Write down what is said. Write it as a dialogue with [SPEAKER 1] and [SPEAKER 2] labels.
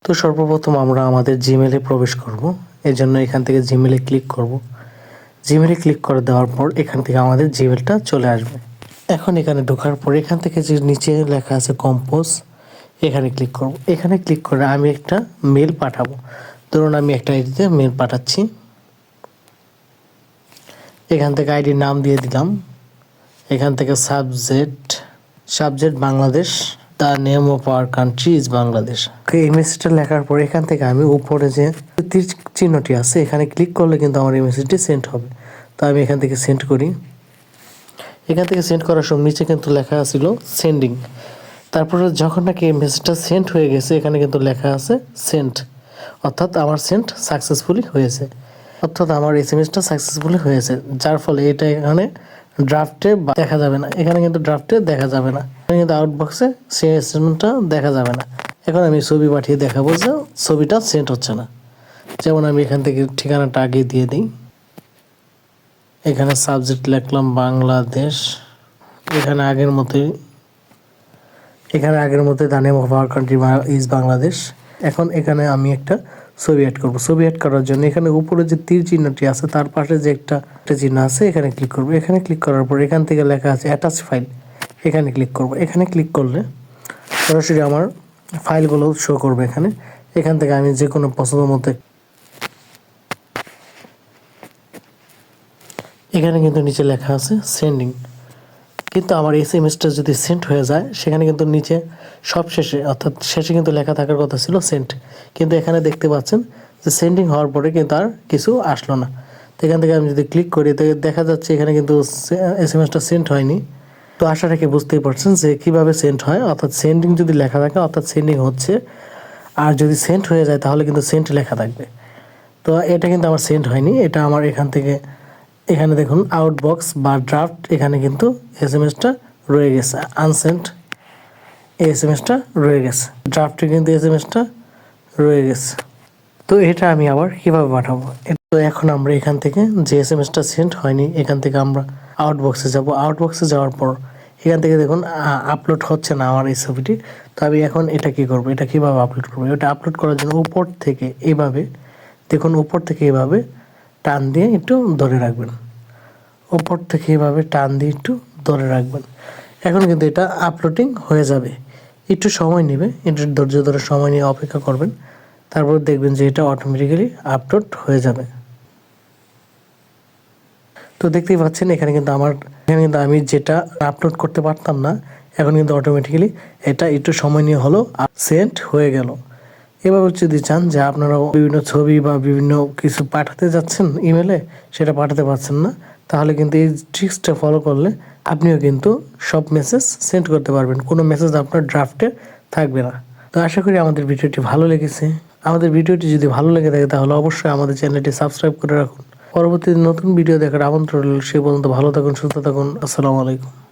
[SPEAKER 1] তো সর্বপ্রথম আমরা আমাদের জিমেলে প্রবেশ করব। এজন্য এখান থেকে জিমেলে ক্লিক করব। জিমেলে ক্লিক করে দেওয়ার পর এখান থেকে আমাদের জিমেলটা চলে আসবে। এখন এখানে ঢোকার পর এখান থেকে যে নিচে লেখা আছে কম্পোজ, এখানে ক্লিক করব। এখানে ক্লিক করে আমি একটা মেল পাঠাবো। ধরুন আমি একটা আইডিতে মেল পাঠাচ্ছি। এখান থেকে আইডির নাম দিয়ে দিলাম। এখান থেকে subject Bangladesh, the name of our country is Bangladesh. এই মেসেজটা লেখার পর এখান থেকে আমি উপরে যে তীর চিহ্নটি আছে এখানে ক্লিক করলে কিন্তু আমার এই মেসেজটি সেন্ড হবে। তো আমি এখান থেকে সেন্ড করি। এখান থেকে সেন্ড করার সময় নিচে কিন্তু লেখা ছিল সেন্ডিং। তারপরে যখন নাকি এই মেসেজটা সেন্ড হয়ে গেছে এখানে কিন্তু লেখা আছে সেন্ড, অর্থাৎ আমার সেন্ড সাকসেসফুলি হয়েছে, অর্থাৎ আমার এসএমএসটা সাকসেসফুলি হয়েছে। যার ফলে এটা এখানে ড্রাফটে দেখা যাবে না, এখানে কিন্তু ড্রাফটে দেখা যাবে না, এখানে কিন্তু আউটবক্সে সেই এসএমএসটা দেখা যাবে না। এখন আমি ছবি পাঠিয়ে দেখাবো যে ছবিটা সেন্ড হচ্ছে না। যেমন আমি এখান থেকে ঠিকানাটা আগে দিয়ে দিই। এখানে সাবজেক্ট লিখলাম বাংলাদেশ। এখানে আগের মতোই the name of our country is Bangladesh. এখন এখানে আমি একটা ছবি অ্যাড করব। ছবি অ্যাড করার জন্য এখানে উপরে যে তীর চিহ্নটি আছে তার পাশে যে একটা চিহ্ন আছে এখানে ক্লিক করব। এখানে ক্লিক করার পর এখান থেকে লেখা আছে অ্যাটাচ ফাইল, এখানে ক্লিক করব। এখানে ক্লিক করলে সরাসরি আমার ফাইলগুলো শো করবে এখান থেকে আমি যে কোনো পছন্দ মতো এখানে কিন্তু নিচে লেখা আছে সেন্ডিং। কিন্তু আমার এসএমএসটা যদি সেন্ড হয়ে যায় সেখানে কিন্তু নিচে সব শেষে, অর্থাৎ শেষে কিন্তু লেখা থাকার কথা ছিল সেন্ড, কিন্তু এখানে দেখতে পাচ্ছেন যে সেন্ডিং হওয়ার পরে কিন্তু আর কিছু আসলো না। তো এখান থেকে আমি যদি ক্লিক করি তো দেখা যাচ্ছে এখানে কিন্তু এসএমএসটা সেন্ড হয়নি। তো আশা রেখে বুঝতেই পারছেন যে কীভাবে সেন্ড হয়, অর্থাৎ সেন্ডিং যদি লেখা থাকে অর্থাৎ সেন্ডিং হচ্ছে, আর যদি সেন্ড হয়ে যায় তাহলে কিন্তু সেন্ড লেখা থাকবে। তো এটা কিন্তু আমার সেন্ড হয়নি, এটা আমার এখানে দেখুন আউটবক্স বা ড্রাফট, এখানে কিন্তু এসএমএসটা রয়ে গেছে আনসেন্ড, এসএমএসটা রয়ে গেছে, ড্রাফটে কিন্তু এসএমএসটা রয়ে গেছে। তো এটা আমি আবার কীভাবে পাঠাবো? তো এখন আমরা এখান থেকে যে এসএমএসটা সেন্ড হয়নি এখান থেকে আমরা আউটবক্সে যাব। আউটবক্সে যাওয়ার পর এখান থেকে দেখুন আপলোড হচ্ছে না আমার এই ছবিটি। তো আমি এখন এটা কী করবো, এটা কীভাবে আপলোড করবো? এটা আপলোড করার জন্য উপর থেকে এইভাবে দেখুন, উপর থেকে এইভাবে টান দিয়ে একটু ধরে রাখবেন, উপর থেকে এভাবে টান দিয়ে একটু ধরে রাখবেন। এখন কিন্তু এটা আপলোডিং হয়ে যাবে, একটু সময় নেবে, একটু ধৈর্য ধরে সময় নিয়ে অপেক্ষা করবেন, তারপর দেখবেন যে এটা অটোমেটিক্যালি আপলোড হয়ে যাবে। তো দেখতেই পাচ্ছেন এখানে কিন্তু আমি যেটা আপলোড করতে পারতাম না এখন কিন্তু অটোমেটিক্যালি এটা একটু সময় নিয়ে হলো সেন্ড হয়ে গেল। এভাবে যদি চান যে আপনারা বিভিন্ন ছবি বা বিভিন্ন কিছু পাঠাতে যাচ্ছেন ইমেলে, সেটা পাঠাতে পারছেন না, তাহলে কিন্তু এই ট্রিক্সটা ফলো করলে আপনিও কিন্তু সব মেসেজ সেন্ড করতে পারবেন, কোনো মেসেজ আপনার ড্রাফটে থাকবে না। তো আশা করি আমাদের ভিডিওটি ভালো লেগেছে। আমাদের ভিডিওটি যদি ভালো লেগে থাকে তাহলে অবশ্যই আমাদের চ্যানেলটি সাবস্ক্রাইব করে রাখুন। পরবর্তী নতুন ভিডিও দেখার আমন্ত্রণ রইল। সে পর্যন্ত ভালো থাকুন, সুস্থ থাকুন। আসসালামু আলাইকুম।